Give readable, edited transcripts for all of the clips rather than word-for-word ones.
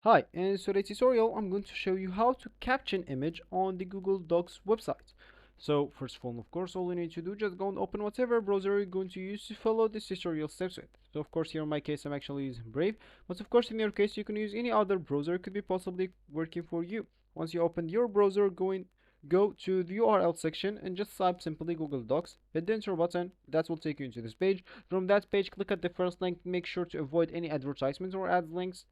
Hi, in today's tutorial I'm going to show you how to caption image on the Google Docs website. So first of all, of course, all you need to do, just go and open whatever browser you're going to use to follow this tutorial steps with. So of course here in my case I'm actually using Brave, but of course in your case you can use any other browser, could be possibly working for you. Once you open your browser, go to the URL section and just type simply Google Docs, hit the enter button, that will take you into this page. From that page, click at the first link, make sure to avoid any advertisements or ads links.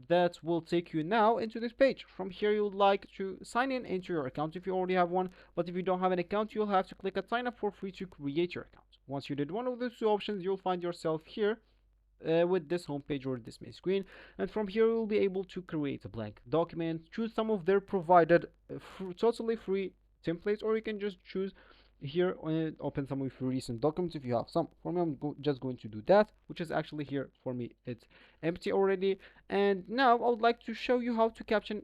That will take you now into this page. From here you would like to sign in into your account if you already have one, but if you don't have an account you'll have to click at sign up for free to create your account. Once you did one of those two options, you'll find yourself here with this homepage or this main screen, and from here you'll be able to create a blank document, choose some of their provided totally free templates, or you can just choose here and open some of your recent documents if you have some. For me, just going to do that, which is actually here for me, it's empty already. And now I would like to show you how to caption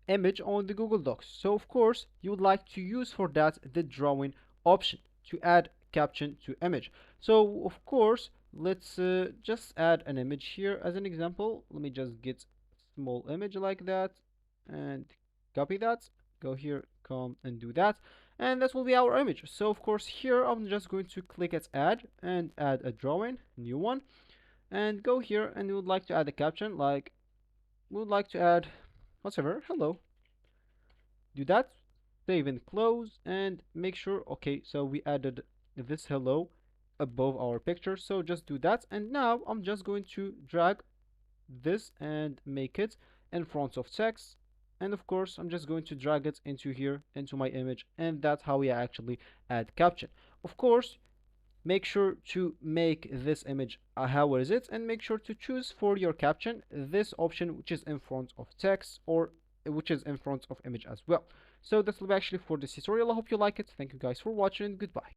image on the Google Docs. So of course you would like to use for that the drawing option to add caption to image. So of course let's just add an image here as an example. Let me just get small image like that and copy that, go here, come and do that, and that will be our image. So of course here I'm just going to click at add and add a drawing, new one, and go here and we would like to add a caption, like we would like to add whatever, hello. Do that, save and close, and make sure, okay, so we added this hello above our picture, so just do that. And now I'm just going to drag this and make it in front of text, and of course I'm just going to drag it into here into my image, and that's how we actually add caption. Of course, make sure to make this image how is it, and make sure to choose for your caption this option which is in front of text, or which is in front of image as well. So this will be actually for this tutorial. I hope you like it. Thank you guys for watching. Goodbye.